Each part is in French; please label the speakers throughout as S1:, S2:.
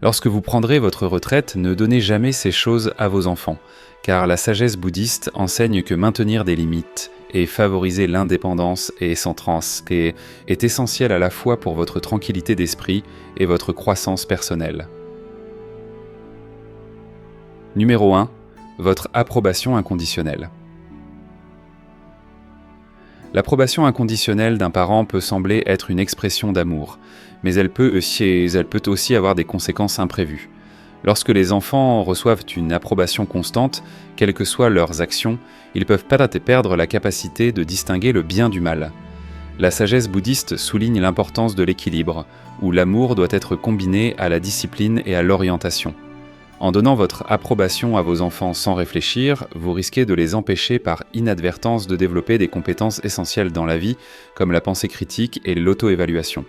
S1: Lorsque vous prendrez votre retraite, ne donnez jamais ces choses à vos enfants, car la sagesse bouddhiste enseigne que maintenir des limites et favoriser l'indépendance et s'entrance est essentiel à la fois pour votre tranquillité d'esprit et votre croissance personnelle. Numéro 1. Votre approbation inconditionnelle. L'approbation inconditionnelle d'un parent peut sembler être une expression d'amour, mais elle peut aussi avoir des conséquences imprévues. Lorsque les enfants reçoivent une approbation constante, quelles que soient leurs actions, ils peuvent perdre la capacité de distinguer le bien du mal. La sagesse bouddhiste souligne l'importance de l'équilibre, où l'amour doit être combiné à la discipline et à l'orientation. En donnant votre approbation à vos enfants sans réfléchir, vous risquez de les empêcher par inadvertance de développer des compétences essentielles dans la vie, comme la pensée critique et l'auto-évaluation.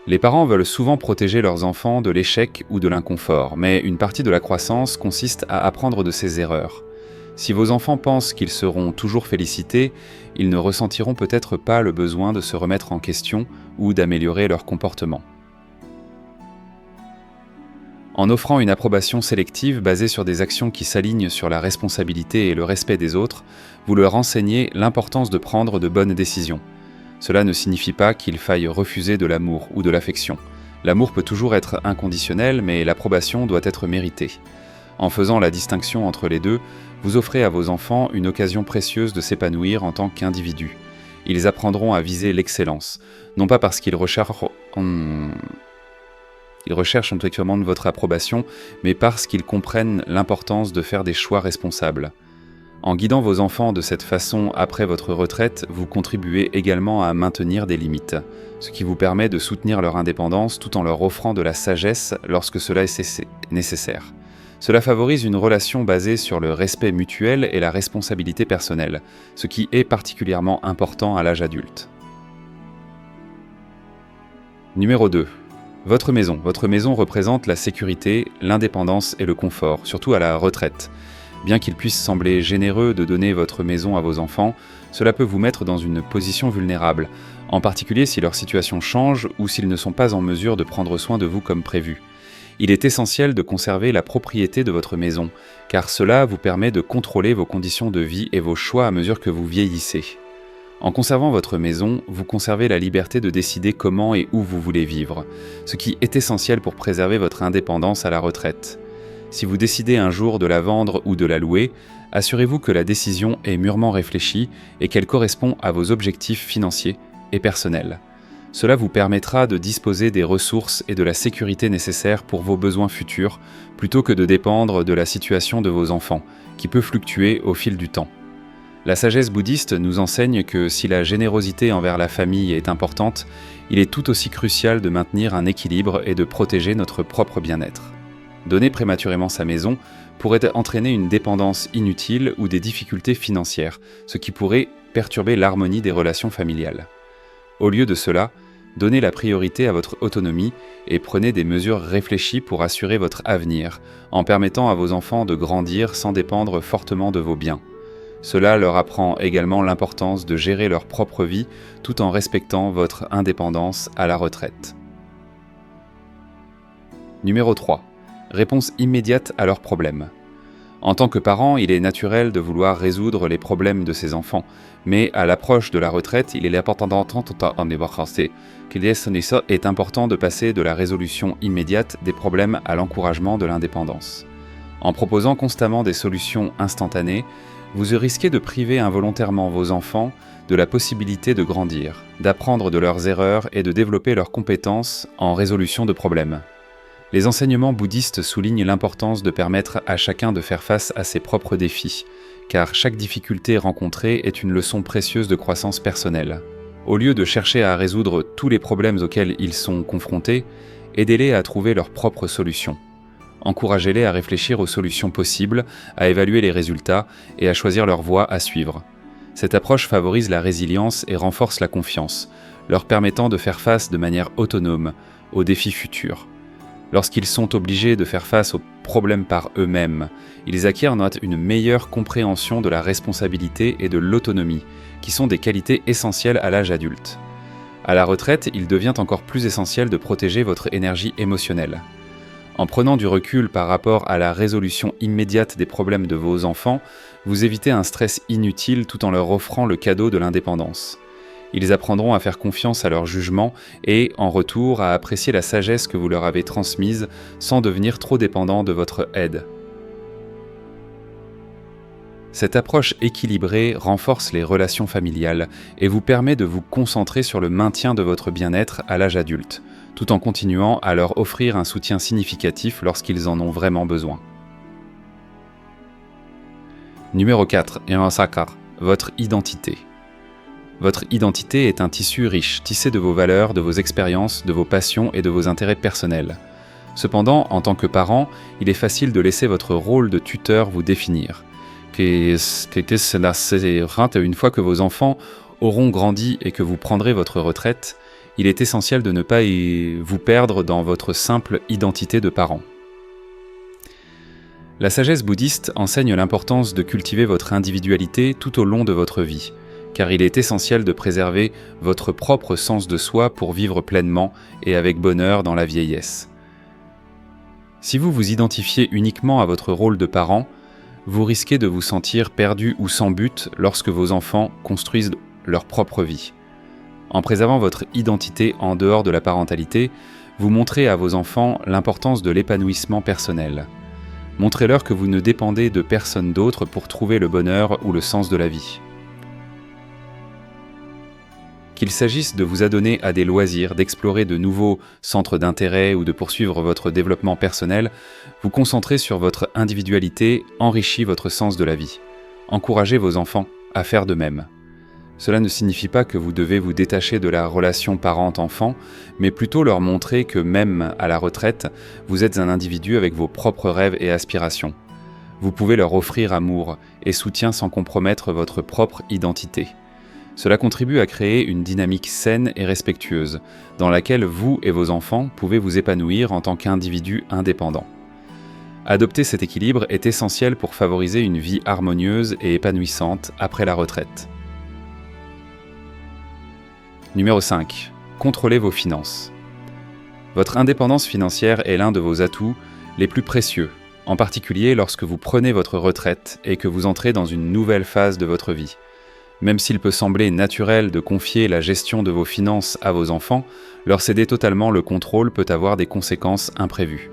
S1: Les parents veulent souvent protéger leurs enfants de l'échec ou de l'inconfort, mais une partie de la croissance consiste à apprendre de ses erreurs. Si vos enfants pensent qu'ils seront toujours félicités, ils ne ressentiront peut-être pas le besoin de se remettre en question ou d'améliorer leur comportement. En offrant une approbation sélective basée sur des actions qui s'alignent sur la responsabilité et le respect des autres, vous leur enseignez l'importance de prendre de bonnes décisions. Cela ne signifie pas qu'il faille refuser de l'amour ou de l'affection. L'amour peut toujours être inconditionnel, mais l'approbation doit être méritée. En faisant la distinction entre les deux, vous offrez à vos enfants une occasion précieuse de s'épanouir en tant qu'individus. Ils apprendront à viser l'excellence, non pas parce qu'ils recherchent intellectuellement votre approbation, mais parce qu'ils comprennent l'importance de faire des choix responsables. En guidant vos enfants de cette façon après votre retraite, vous contribuez également à maintenir des limites, ce qui vous permet de soutenir leur indépendance tout en leur offrant de la sagesse lorsque cela est nécessaire. Cela favorise une relation basée sur le respect mutuel et la responsabilité personnelle, ce qui est particulièrement important à l'âge adulte. Numéro 2. Votre maison. Votre maison représente la sécurité, l'indépendance et le confort, surtout à la retraite. Bien qu'il puisse sembler généreux de donner votre maison à vos enfants, cela peut vous mettre dans une position vulnérable, en particulier si leur situation change ou s'ils ne sont pas en mesure de prendre soin de vous comme prévu. Il est essentiel de conserver la propriété de votre maison, car cela vous permet de contrôler vos conditions de vie et vos choix à mesure que vous vieillissez. En conservant votre maison, vous conservez la liberté de décider comment et où vous voulez vivre, ce qui est essentiel pour préserver votre indépendance à la retraite. Si vous décidez un jour de la vendre ou de la louer, assurez-vous que la décision est mûrement réfléchie et qu'elle correspond à vos objectifs financiers et personnels. Cela vous permettra de disposer des ressources et de la sécurité nécessaires pour vos besoins futurs, plutôt que de dépendre de la situation de vos enfants, qui peut fluctuer au fil du temps. La sagesse bouddhiste nous enseigne que si la générosité envers la famille est importante, il est tout aussi crucial de maintenir un équilibre et de protéger notre propre bien-être. Donner prématurément sa maison pourrait entraîner une dépendance inutile ou des difficultés financières, ce qui pourrait perturber l'harmonie des relations familiales. Au lieu de cela, donnez la priorité à votre autonomie et prenez des mesures réfléchies pour assurer votre avenir, en permettant à vos enfants de grandir sans dépendre fortement de vos biens. Cela leur apprend également l'importance de gérer leur propre vie tout en respectant votre indépendance à la retraite. Numéro 3. Réponse immédiate à leurs problèmes. En tant que parent, il est naturel de vouloir résoudre les problèmes de ses enfants, mais à l'approche de la retraite, il est important de passer de la résolution immédiate des problèmes à l'encouragement de l'indépendance. En proposant constamment des solutions instantanées, vous risquez de priver involontairement vos enfants de la possibilité de grandir, d'apprendre de leurs erreurs et de développer leurs compétences en résolution de problèmes. Les enseignements bouddhistes soulignent l'importance de permettre à chacun de faire face à ses propres défis, car chaque difficulté rencontrée est une leçon précieuse de croissance personnelle. Au lieu de chercher à résoudre tous les problèmes auxquels ils sont confrontés, aidez-les à trouver leurs propres solutions. Encouragez-les à réfléchir aux solutions possibles, à évaluer les résultats et à choisir leur voie à suivre. Cette approche favorise la résilience et renforce la confiance, leur permettant de faire face de manière autonome aux défis futurs. Lorsqu'ils sont obligés de faire face aux problèmes par eux-mêmes, ils acquièrent une meilleure compréhension de la responsabilité et de l'autonomie, qui sont des qualités essentielles à l'âge adulte. À la retraite, il devient encore plus essentiel de protéger votre énergie émotionnelle. En prenant du recul par rapport à la résolution immédiate des problèmes de vos enfants, vous évitez un stress inutile tout en leur offrant le cadeau de l'indépendance. Ils apprendront à faire confiance à leur jugement et, en retour, à apprécier la sagesse que vous leur avez transmise sans devenir trop dépendants de votre aide. Cette approche équilibrée renforce les relations familiales et vous permet de vous concentrer sur le maintien de votre bien-être à l'âge adulte, tout en continuant à leur offrir un soutien significatif lorsqu'ils en ont vraiment besoin. Numéro 4. Votre identité. Votre identité est un tissu riche, tissé de vos valeurs, de vos expériences, de vos passions et de vos intérêts personnels. Cependant, en tant que parent, il est facile de laisser votre rôle de tuteur vous définir. Une fois que vos enfants auront grandi et que vous prendrez votre retraite, il est essentiel de ne pas vous perdre dans votre simple identité de parent. La sagesse bouddhiste enseigne l'importance de cultiver votre individualité tout au long de votre vie, car il est essentiel de préserver votre propre sens de soi pour vivre pleinement et avec bonheur dans la vieillesse. Si vous vous identifiez uniquement à votre rôle de parent, vous risquez de vous sentir perdu ou sans but lorsque vos enfants construisent leur propre vie. En préservant votre identité en dehors de la parentalité, vous montrez à vos enfants l'importance de l'épanouissement personnel. Montrez-leur que vous ne dépendez de personne d'autre pour trouver le bonheur ou le sens de la vie. Qu'il s'agisse de vous adonner à des loisirs, d'explorer de nouveaux centres d'intérêt ou de poursuivre votre développement personnel, vous concentrez sur votre individualité enrichit votre sens de la vie. Encouragez vos enfants à faire de même. Cela ne signifie pas que vous devez vous détacher de la relation parent-enfant, mais plutôt leur montrer que même à la retraite, vous êtes un individu avec vos propres rêves et aspirations. Vous pouvez leur offrir amour et soutien sans compromettre votre propre identité. Cela contribue à créer une dynamique saine et respectueuse, dans laquelle vous et vos enfants pouvez vous épanouir en tant qu'individus indépendants. Adopter cet équilibre est essentiel pour favoriser une vie harmonieuse et épanouissante après la retraite. Numéro 5. Contrôlez vos finances. Votre indépendance financière est l'un de vos atouts les plus précieux, en particulier lorsque vous prenez votre retraite et que vous entrez dans une nouvelle phase de votre vie. Même s'il peut sembler naturel de confier la gestion de vos finances à vos enfants, leur céder totalement le contrôle peut avoir des conséquences imprévues.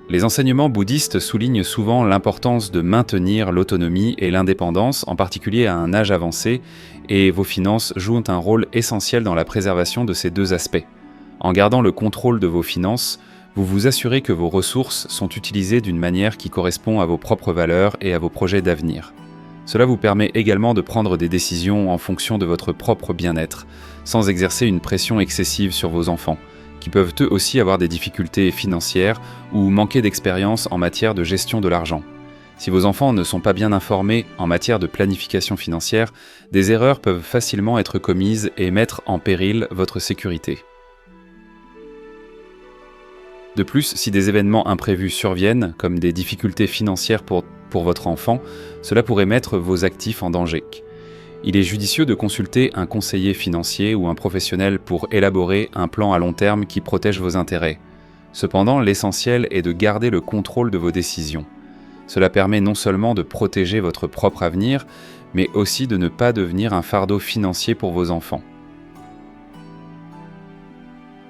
S1: Les enseignements bouddhistes soulignent souvent l'importance de maintenir l'autonomie et l'indépendance, en particulier à un âge avancé, et vos finances jouent un rôle essentiel dans la préservation de ces deux aspects. En gardant le contrôle de vos finances, vous vous assurez que vos ressources sont utilisées d'une manière qui correspond à vos propres valeurs et à vos projets d'avenir. Cela vous permet également de prendre des décisions en fonction de votre propre bien-être, sans exercer une pression excessive sur vos enfants, qui peuvent eux aussi avoir des difficultés financières ou manquer d'expérience en matière de gestion de l'argent. Si vos enfants ne sont pas bien informés en matière de planification financière, des erreurs peuvent facilement être commises et mettre en péril votre sécurité. De plus, si des événements imprévus surviennent, comme des difficultés financières pour votre enfant, cela pourrait mettre vos actifs en danger. Il est judicieux de consulter un conseiller financier ou un professionnel pour élaborer un plan à long terme qui protège vos intérêts. Cependant, l'essentiel est de garder le contrôle de vos décisions. Cela permet non seulement de protéger votre propre avenir, mais aussi de ne pas devenir un fardeau financier pour vos enfants.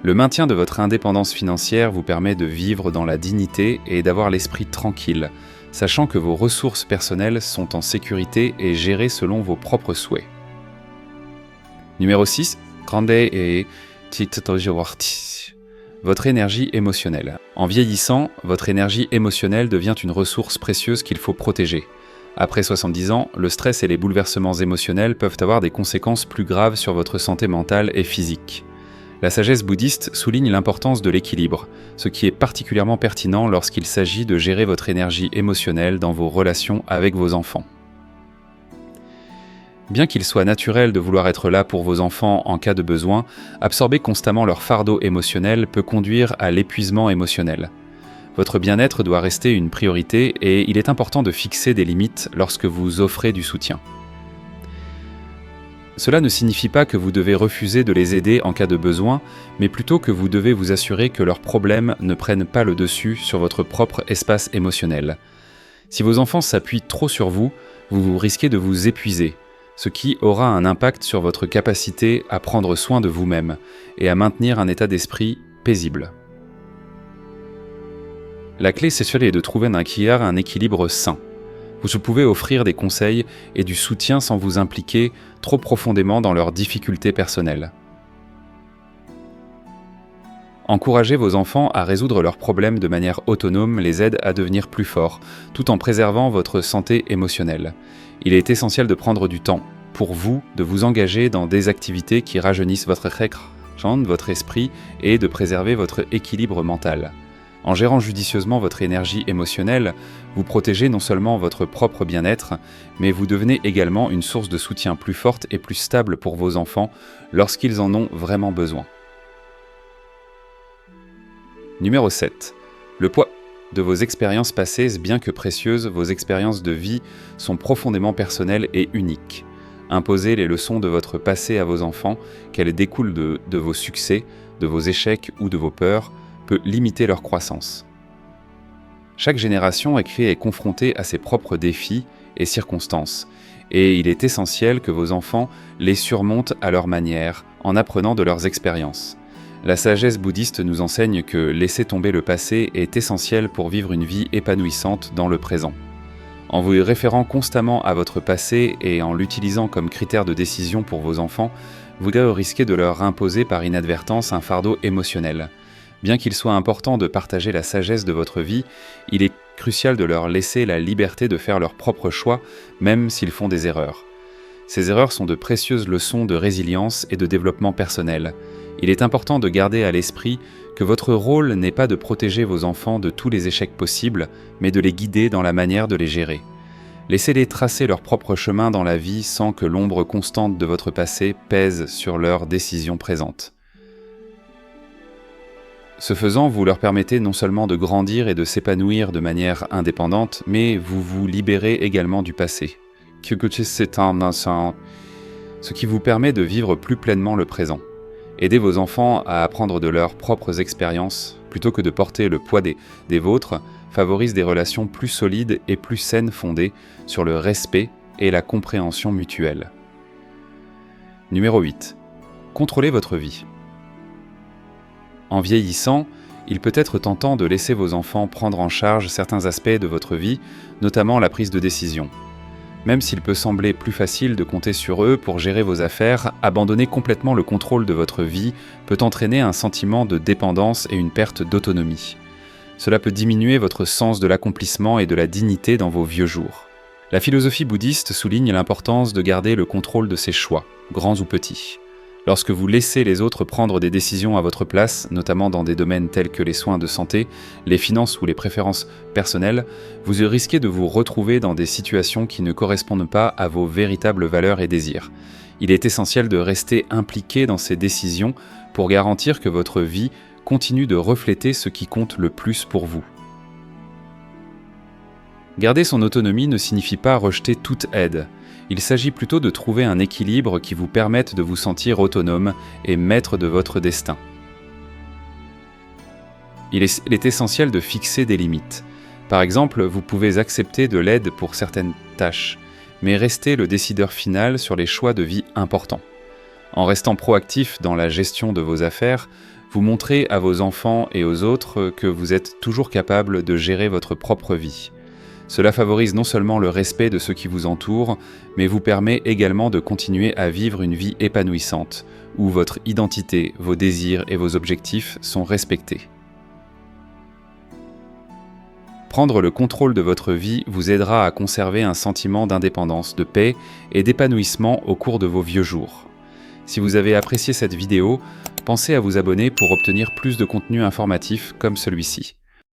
S1: Le maintien de votre indépendance financière vous permet de vivre dans la dignité et d'avoir l'esprit tranquille, sachant que vos ressources personnelles sont en sécurité et gérées selon vos propres souhaits. Numéro 6. Votre énergie émotionnelle. En vieillissant, votre énergie émotionnelle devient une ressource précieuse qu'il faut protéger. Après 70 ans, le stress et les bouleversements émotionnels peuvent avoir des conséquences plus graves sur votre santé mentale et physique. La sagesse bouddhiste souligne l'importance de l'équilibre, ce qui est particulièrement pertinent lorsqu'il s'agit de gérer votre énergie émotionnelle dans vos relations avec vos enfants. Bien qu'il soit naturel de vouloir être là pour vos enfants en cas de besoin, absorber constamment leur fardeau émotionnel peut conduire à l'épuisement émotionnel. Votre bien-être doit rester une priorité et il est important de fixer des limites lorsque vous offrez du soutien. Cela ne signifie pas que vous devez refuser de les aider en cas de besoin, mais plutôt que vous devez vous assurer que leurs problèmes ne prennent pas le dessus sur votre propre espace émotionnel. Si vos enfants s'appuient trop sur vous, vous risquez de vous épuiser, ce qui aura un impact sur votre capacité à prendre soin de vous-même et à maintenir un état d'esprit paisible. La clé sexuelle est de trouver dans un équilibre sain. Vous pouvez offrir des conseils et du soutien sans vous impliquer trop profondément dans leurs difficultés personnelles. Encouragez vos enfants à résoudre leurs problèmes de manière autonome les aide à devenir plus forts, tout en préservant votre santé émotionnelle. Il est essentiel de prendre du temps pour vous de vous engager dans des activités qui rajeunissent votre esprit et de préserver votre équilibre mental. En gérant judicieusement votre énergie émotionnelle, vous protégez non seulement votre propre bien-être, mais vous devenez également une source de soutien plus forte et plus stable pour vos enfants lorsqu'ils en ont vraiment besoin. Numéro 7. Le poids de vos expériences passées, bien que précieuses, vos expériences de vie sont profondément personnelles et uniques. Imposez les leçons de votre passé à vos enfants, qu'elles découlent de vos succès, de vos échecs ou de vos peurs, peut limiter leur croissance. Chaque génération est confrontée à ses propres défis et circonstances, et il est essentiel que vos enfants les surmontent à leur manière, en apprenant de leurs expériences. La sagesse bouddhiste nous enseigne que laisser tomber le passé est essentiel pour vivre une vie épanouissante dans le présent. En vous référant constamment à votre passé et en l'utilisant comme critère de décision pour vos enfants, vous risquez de leur imposer par inadvertance un fardeau émotionnel. Bien qu'il soit important de partager la sagesse de votre vie, il est crucial de leur laisser la liberté de faire leurs propres choix, même s'ils font des erreurs. Ces erreurs sont de précieuses leçons de résilience et de développement personnel. Il est important de garder à l'esprit que votre rôle n'est pas de protéger vos enfants de tous les échecs possibles, mais de les guider dans la manière de les gérer. Laissez-les tracer leur propre chemin dans la vie sans que l'ombre constante de votre passé pèse sur leurs décisions présentes. Ce faisant, vous leur permettez non seulement de grandir et de s'épanouir de manière indépendante, mais vous vous libérez également du passé. Ce qui vous permet de vivre plus pleinement le présent. Aidez vos enfants à apprendre de leurs propres expériences, plutôt que de porter le poids des vôtres, favorise des relations plus solides et plus saines fondées sur le respect et la compréhension mutuelle. Numéro 8. Contrôlez votre vie. En vieillissant, il peut être tentant de laisser vos enfants prendre en charge certains aspects de votre vie, notamment la prise de décision. Même s'il peut sembler plus facile de compter sur eux pour gérer vos affaires, abandonner complètement le contrôle de votre vie peut entraîner un sentiment de dépendance et une perte d'autonomie. Cela peut diminuer votre sens de l'accomplissement et de la dignité dans vos vieux jours. La philosophie bouddhiste souligne l'importance de garder le contrôle de ses choix, grands ou petits. Lorsque vous laissez les autres prendre des décisions à votre place, notamment dans des domaines tels que les soins de santé, les finances ou les préférences personnelles, vous risquez de vous retrouver dans des situations qui ne correspondent pas à vos véritables valeurs et désirs. Il est essentiel de rester impliqué dans ces décisions pour garantir que votre vie continue de refléter ce qui compte le plus pour vous. Garder son autonomie ne signifie pas rejeter toute aide. Il s'agit plutôt de trouver un équilibre qui vous permette de vous sentir autonome et maître de votre destin. Il est essentiel de fixer des limites. Par exemple, vous pouvez accepter de l'aide pour certaines tâches, mais rester le décideur final sur les choix de vie importants. En restant proactif dans la gestion de vos affaires, vous montrez à vos enfants et aux autres que vous êtes toujours capable de gérer votre propre vie. Cela favorise non seulement le respect de ceux qui vous entourent, mais vous permet également de continuer à vivre une vie épanouissante, où votre identité, vos désirs et vos objectifs sont respectés. Prendre le contrôle de votre vie vous aidera à conserver un sentiment d'indépendance, de paix et d'épanouissement au cours de vos vieux jours. Si vous avez apprécié cette vidéo, pensez à vous abonner pour obtenir plus de contenu informatif comme celui-ci.